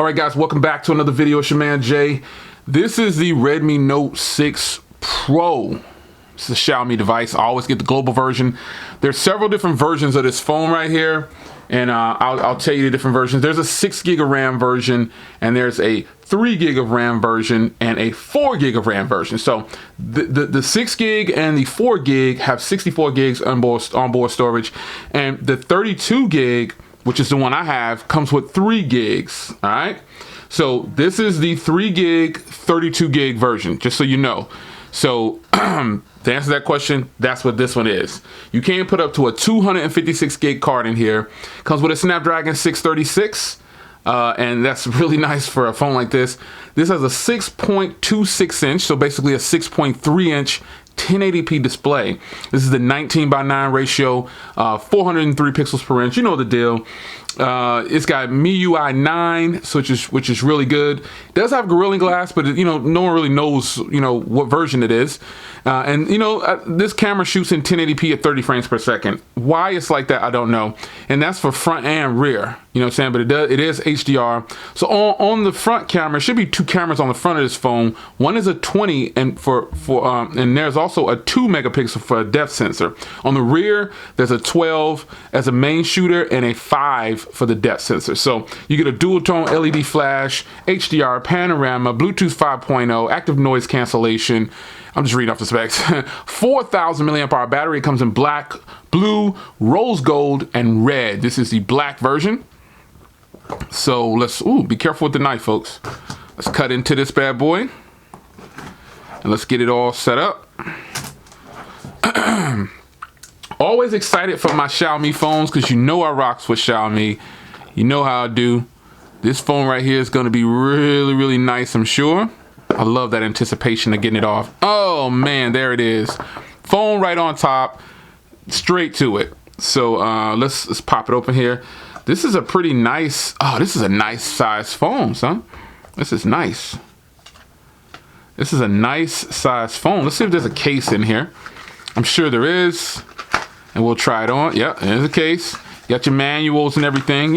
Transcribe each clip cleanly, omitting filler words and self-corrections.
All right, guys, welcome back to another video. It's your man Jay. This is the Redmi Note 6 Pro. It's a Xiaomi device. I always get the global version. There's several different versions of this phone right here, and I'll tell you the different versions. There's a 6 gig of RAM version, and there's a 3 gig of RAM version, and a 4 gig of RAM version. So the 6 gig and the 4 gig have 64 gigs onboard storage, and the 32 gig, which is the one I have, comes with 3 gigs. All right, so this is the 3 gig 32 gig version, just so you know. So to answer that question, that's what this one is. You can put up to a 256 gig card in here. Comes with a Snapdragon 636, and that's really nice for a phone like this. This has a 6.26 inch, so basically a 6.3 inch 1080p display. This is the 19:9 ratio, 403 pixels per inch. You know the deal. It's got MIUI 9, so which is really good. It does have Gorilla Glass, but no one really knows what version it is. And this camera shoots in 1080p at 30 frames per second. Why it's like that, I don't know. And that's for front and rear. You know what I'm saying? But it is HDR. So on the front camera, it should be 2 cameras on the front of this phone. One is a 20, and and there's also a 2 megapixel for a depth sensor. On the rear, there's a 12 as a main shooter and a 5 for the depth sensor. So you get a dual tone LED flash, HDR, panorama, Bluetooth 5.0, active noise cancellation. I'm just reading off the specs. 4,000 milliamp hour battery. It comes in black, blue, rose gold, and red. This is the black version. So let's be careful with the knife, folks. Let's cut into this bad boy, and let's get it all set up. Always excited for my Xiaomi phones, because I rocks with Xiaomi. You know how I do. This phone right here is going to be really, really nice, I'm sure. I love that anticipation of getting it off. Oh man, there it is. Phone right on top, straight to it. So let's pop it open here. This is a pretty nice, this is a nice size phone, son. This is nice. This is a nice size phone. Let's see if there's a case in here. I'm sure there is, and we'll try it on. Yep, there's a case. You got your manuals and everything,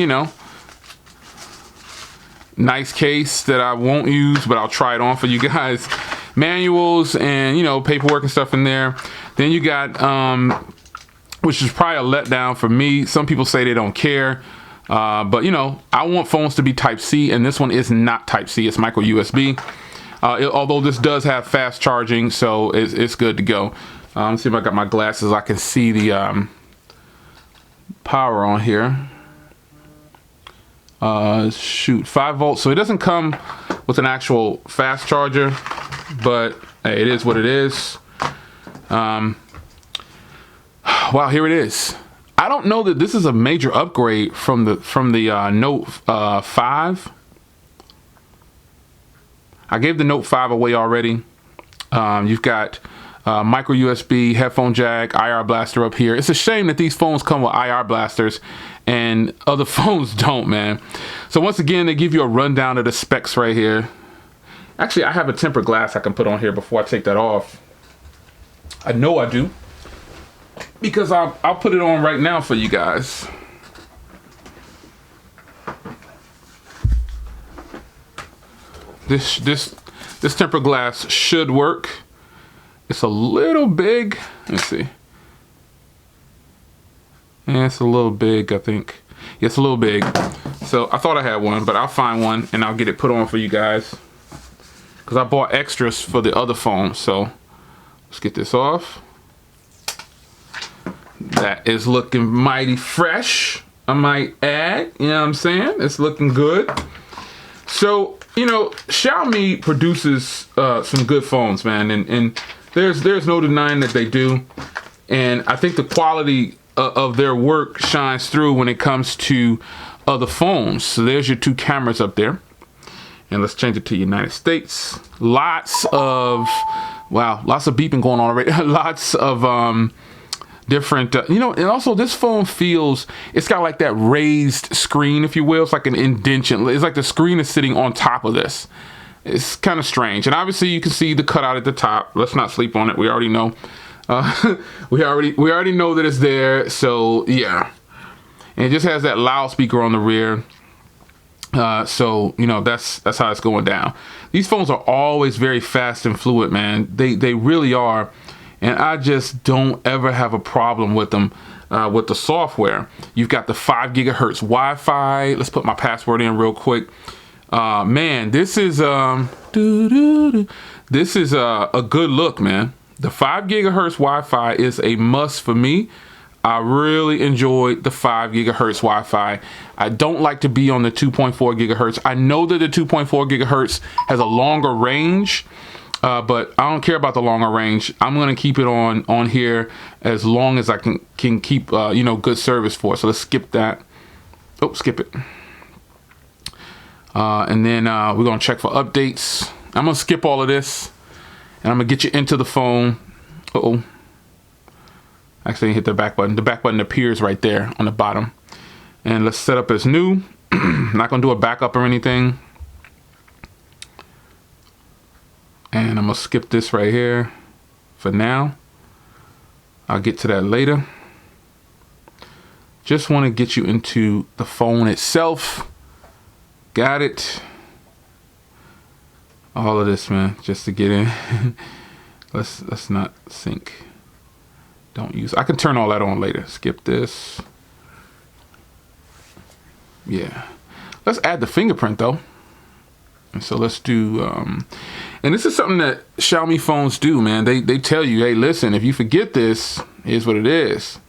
Nice case that I won't use, but I'll try it on for you guys. Manuals and paperwork and stuff in there. Then you got which is probably a letdown for me. Some people say they don't care, but I want phones to be Type C, and this one is not Type C. It's micro USB. Although this does have fast charging, so it's good to go. Let's see if I got my glasses. I can see the power on here. Shoot, 5 volts. So it doesn't come with an actual fast charger, but hey, it is what it is. Wow, here it is. I don't know that this is a major upgrade from the Note 5. I gave the Note 5 away already. You've got micro USB, headphone jack, IR blaster up here. It's a shame that these phones come with IR blasters and other phones don't, man. So once again, they give you a rundown of the specs right here. Actually, I have a tempered glass I can put on here before I take that off. I know I do, because I'll put it on right now for you guys. This tempered glass should work. It's a little big. Let's see. Yeah, it's a little big, I think. Yeah, it's a little big. So I thought I had one, but I'll find one and I'll get it put on for you guys, because I bought extras for the other phone. So let's get this off. That is looking mighty fresh, I might add. You know what I'm saying? It's looking good. So, Xiaomi produces some good phones, man, and there's no denying that they do. And I think the quality of their work shines through when it comes to other phones. So there's your 2 cameras up there, and let's change it to United States. Lots of beeping going on already. Lots of different and also this phone feels, it's got like that raised screen, if you will. It's like an indentation. It's like the screen is sitting on top of this. It's kind of strange, and obviously you can see the cutout at the top. Let's not sleep on it. We already know. We already know that it's there. So yeah, and it just has that loudspeaker on the rear. So, you know, that's how it's going down. These phones are always very fast and fluid, man. They really are. And I just don't ever have a problem with them, with the software. You've got the 5 gigahertz Wi-Fi. Let's put my password in real quick. Man, this is a good look, man. The 5 gigahertz Wi-Fi is a must for me. I really enjoyed the 5 gigahertz Wi-Fi. I don't like to be on the 2.4 gigahertz. I know that the 2.4 gigahertz has a longer range, but I don't care about the longer range. I'm gonna keep it on here as long as I can keep you know, good service for it. So let's skip that. Oh, skip it. And then we're gonna check for updates. I'm gonna skip all of this, and I'm gonna get you into the phone. Uh-oh. Actually, hit the back button. The back button appears right there on the bottom. And let's set up as new. Not gonna do a backup or anything. And I'm gonna skip this right here for now. I'll get to that later. Just wanna get you into the phone itself. Got it. All of this, man, just to get in. Let's not sync. Don't use, I can turn all that on later. Skip this. Yeah. Let's add the fingerprint though. And so let's do, and this is something that Xiaomi phones do, man. They tell you, hey, listen, if you forget this, here's what it is.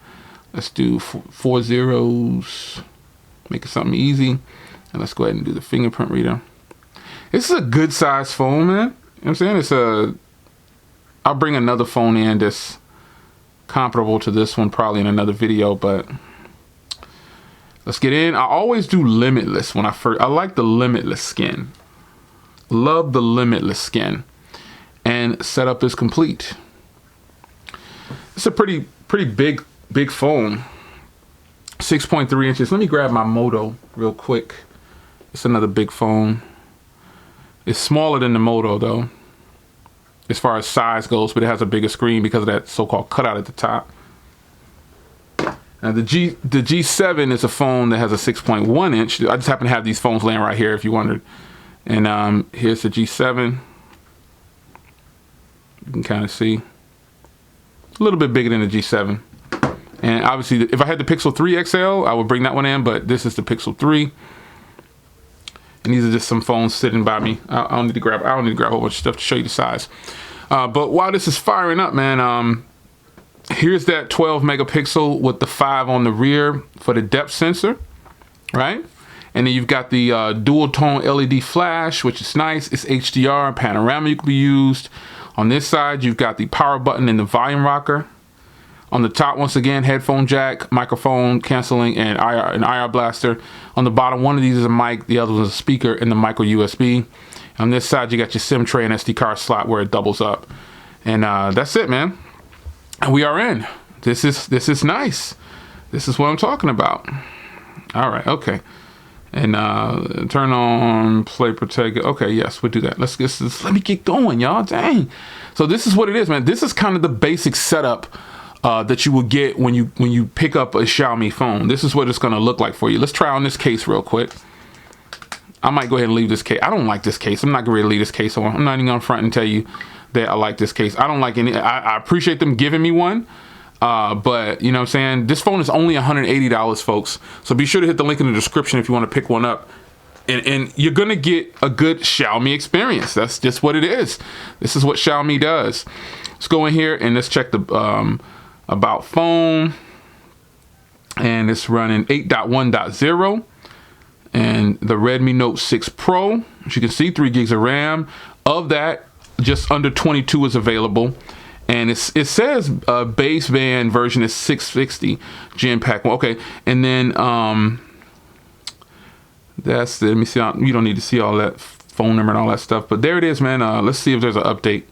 Let's do 4 zeros, make it something easy. And let's go ahead and do the fingerprint reader. This is a good size phone, man. You know what I'm saying? I'll bring another phone in that's comparable to this one probably in another video, but let's get in. I always do limitless when I like the limitless skin. Love the limitless skin. And setup is complete. It's a pretty big phone. 6.3 inches. Let me grab my Moto real quick. It's another big phone. It's smaller than the Moto though, as far as size goes, but it has a bigger screen because of that so-called cutout at the top. Now the G7 is a phone that has a 6.1 inch. I just happen to have these phones laying right here if you wondered. And here's the G7. You can kind of see. A little bit bigger than the G7. And obviously, if I had the Pixel 3 XL, I would bring that one in, but this is the Pixel 3. And these are just some phones sitting by me. I don't need to grab a whole bunch of stuff to show you the size. But while this is firing up, man, here's that 12 megapixel with the 5 on the rear for the depth sensor, right? And then you've got the dual tone LED flash, which is nice. It's HDR, panorama can be used. On this side, you've got the power button and the volume rocker. On the top, once again, headphone jack, microphone canceling, and IR blaster. On the bottom, one of these is a mic, the other one is a speaker, and the micro USB. On this side, you got your SIM tray and SD card slot where it doubles up. And that's it, man. And we are in. This is nice. This is what I'm talking about. All right, okay. And turn on play protect. Okay, yes, we'll do that. Let me get going, y'all. Dang. So this is what it is, man. This is kind of the basic setup that you will get when you pick up a Xiaomi phone. This is what it's gonna look like for you. Let's try on this case real quick. I might go ahead and leave this case. I don't like this case. I'm not gonna leave this case on. I'm not even gonna front and tell you that I like this case. I don't like any. I appreciate them giving me one, but you know what I'm saying? This phone is only $180, folks. So be sure to hit the link in the description if you want to pick one up. And you're gonna get a good Xiaomi experience. That's just what it is. This is what Xiaomi does. Let's go in here and let's check the about phone, and it's running 8.1.0, and the Redmi Note 6 Pro, as you can see, 3 gigs of RAM. Of that, just under 22 is available, and it says baseband version is 660 Gen Pack. Okay, and then that's the, let me see. You don't need to see all that phone number and all that stuff, but there it is, man. Let's see if there's an update.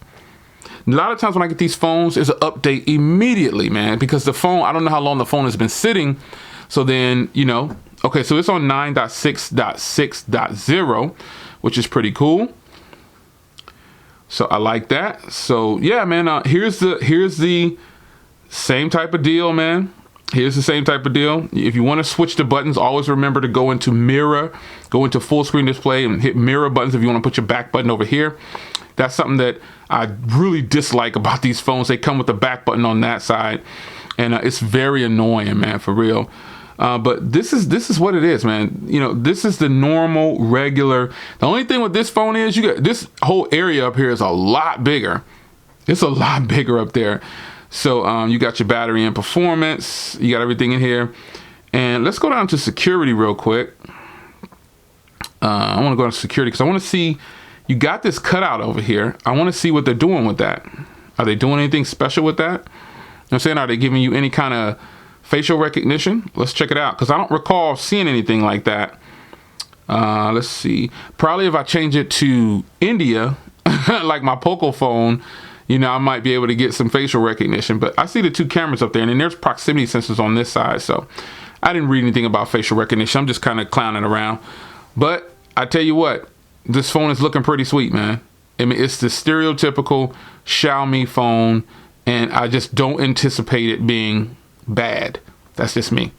A lot of times when I get these phones, there's an update immediately, man, because the phone, I don't know how long the phone has been sitting. So then, you know, okay, so it's on 9.6.6.0, which is pretty cool. So I like that. So yeah, man, here's the same type of deal, man. Here's the same type of deal. If you want to switch the buttons, always remember to go into mirror, go into full screen display and hit mirror buttons if you want to put your back button over here. That's something that I really dislike about these phones. They come with the back button on that side, and it's very annoying, man, for real. But this is what it is, man. You know, this is the normal, regular. The only thing with this phone is you got this whole area up here is a lot bigger. It's a lot bigger up there. So you got your battery and performance. You got everything in here. And let's go down to security real quick. I want to go to security because I want to see. You got this cutout over here. I want to see what they're doing with that. Are they doing anything special with that? You know what I'm saying? Are they giving you any kind of facial recognition? Let's check it out because I don't recall seeing anything like that. Let's see. Probably if I change it to India, like my Poco phone, you know, I might be able to get some facial recognition. But I see the two cameras up there, and then there's proximity sensors on this side. So I didn't read anything about facial recognition. I'm just kind of clowning around. But I tell you what, this phone is looking pretty sweet, man. I mean, it's the stereotypical Xiaomi phone, and I just don't anticipate it being bad. That's just me.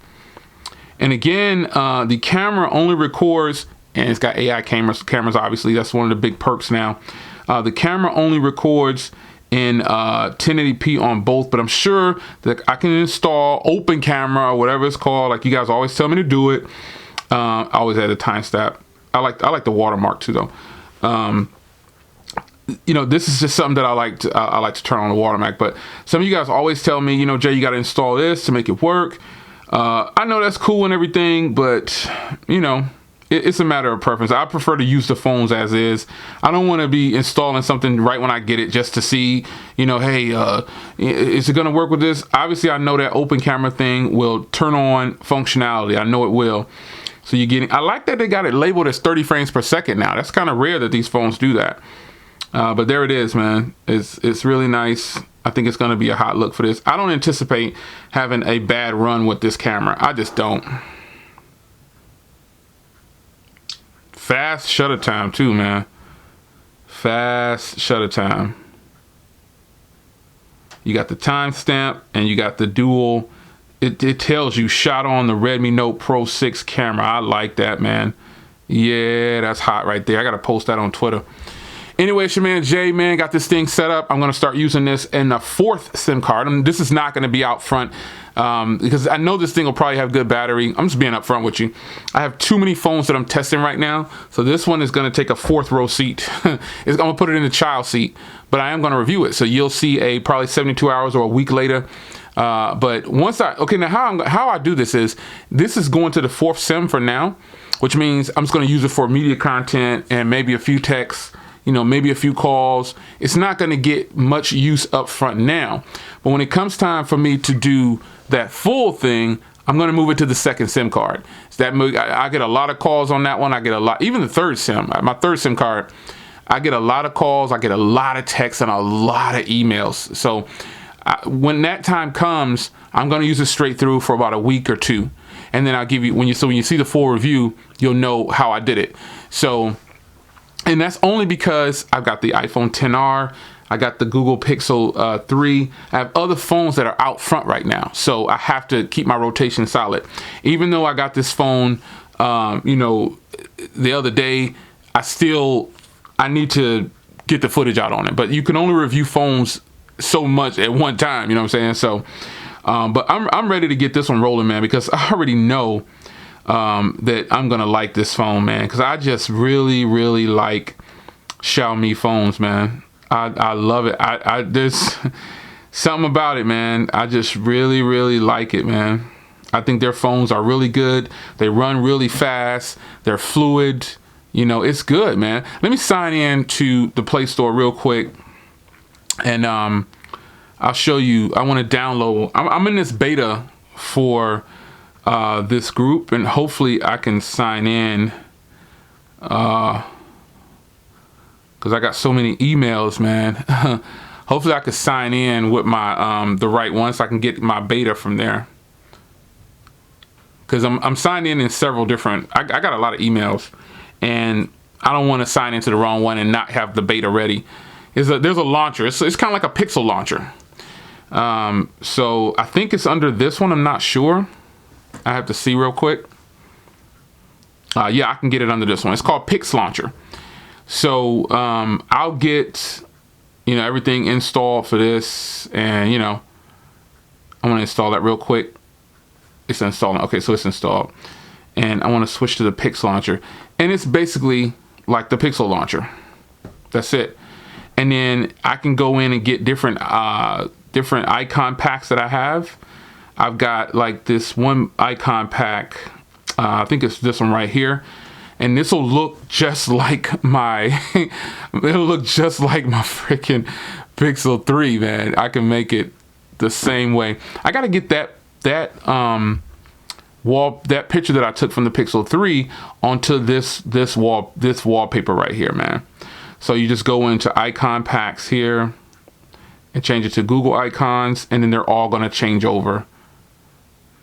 And again, the camera only records, and it's got AI cameras obviously. That's one of the big perks now. The camera only records in 1080p on both, but I'm sure that I can install open camera or whatever it's called, like you guys always tell me to do it. I always add a timestamp. I like the watermark too, though. You know, this is just something that I like to turn on the watermark. But some of you guys always tell me, you know, Jay, you got to install this to make it work. I know that's cool and everything, but you know, it's a matter of preference. I prefer to use the phones as is. I don't want to be installing something right when I get it just to see, you know, hey, is it going to work with this? Obviously, I know that open camera thing will turn on functionality. I know it will. So you're getting, I like that they got it labeled as 30 frames per second now. That's kind of rare that these phones do that. But there it is, man. It's really nice. I think it's going to be a hot look for this. I don't anticipate having a bad run with this camera. I just don't. Fast shutter time too, man. Fast shutter time. You got the timestamp and you got the dual. It tells you shot on the Redmi Note Pro 6 camera. I like that, man. Yeah, that's hot right there. I got to post that on Twitter. Anyway, it's your man Jay, man. Got this thing set up. I'm going to start using this in a 4th SIM card. And this is not going to be out front because I know this thing will probably have good battery. I'm just being upfront with you. I have too many phones that I'm testing right now. So this one is going to take a 4th row seat. I'm going to put it in the child seat, but I am going to review it. So you'll see a probably 72 hours or a week later. But once now how I do this is going to the 4th SIM for now, which means I'm just going to use it for media content and maybe a few texts, you know, maybe a few calls. It's not going to get much use up front now. But when it comes time for me to do that full thing, I'm going to move it to the 2nd SIM card. So that I get a lot of calls on that one. I get a lot, even the 3rd SIM, my 3rd SIM card, I get a lot of calls. I get a lot of texts and a lot of emails. So when that time comes, I'm going to use it straight through for about a week or two. And then I'll give you, when you see the full review, you'll know how I did it. So, and that's only because I've got the iPhone XR, I got the Google Pixel 3. I have other phones that are out front right now. So I have to keep my rotation solid. Even though I got this phone, you know, the other day, I need to get the footage out on it. But you can only review phones so much at one time, you know what I'm saying? So, but I'm ready to get this one rolling, man, because I already know that I'm gonna like this phone, man, because I just really like Xiaomi phones, man. I love it. There's something about it, man. I just really like it, man. I think their phones are really good. They run really fast. They're fluid. You know, it's good, man. Let me sign in to the Play Store real quick. And I'll show you. I want to download. I'm in this beta for this group, and hopefully I can sign in because I got so many emails, man. Hopefully I can sign in with my the right one so I can get my beta from there. Because I'm signed in several different. I got a lot of emails, and I don't want to sign into the wrong one and not have the beta ready. There's a launcher. It's kind of like a Pixel launcher. So I think it's under this one. I'm not sure. I have to see real quick. Yeah, I can get it under this one. It's called Pix Launcher. So I'll get, you know, everything installed for this, and you know, I want to install that real quick. It's installing. Okay, so it's installed, and I want to switch to the Pix Launcher, and it's basically like the Pixel Launcher. That's it. And then I can go in and get different icon packs that I have. I've got like this one icon pack. I think it's this one right here. And this will look just like my, it'll look just like my freaking Pixel 3, man. I can make it the same way. I got to get that picture that I took from the Pixel 3 onto this wallpaper right here, man. So you just go into icon packs here and change it to Google icons, and then they're all going to change over.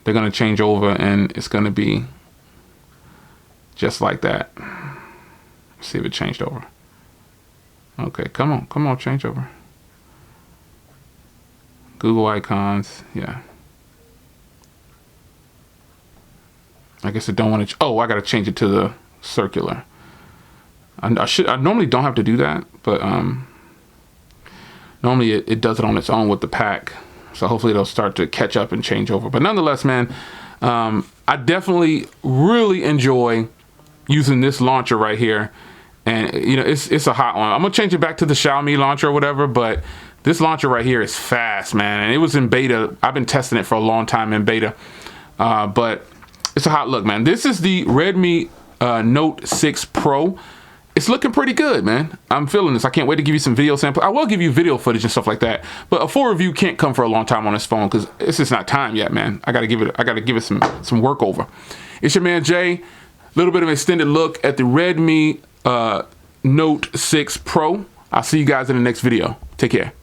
They're going to change over, and it's going to be just like that. Let's see if it changed over. Okay, come on, change over. Google icons, yeah. I guess I don't want to. Oh, I got to change it to the circular. I normally don't have to do that, but normally it does it on its own with the pack. So hopefully it'll start to catch up and change over. But nonetheless, man, I definitely really enjoy using this launcher right here. And you know, it's a hot one. I'm gonna change it back to the Xiaomi launcher or whatever, but this launcher right here is fast, man. And it was in beta. I've been testing it for a long time in beta, but it's a hot look, man. This is the Redmi Note 6 Pro. It's looking pretty good, man. I'm feeling this. I can't wait to give you some video samples. I will give you video footage and stuff like that, but a full review can't come for a long time on this phone because it's just not time yet, man. I gotta give it some work over. It's your man Jay. A little bit of an extended look at the Redmi Note 6 Pro. I'll see you guys in the next video. Take care.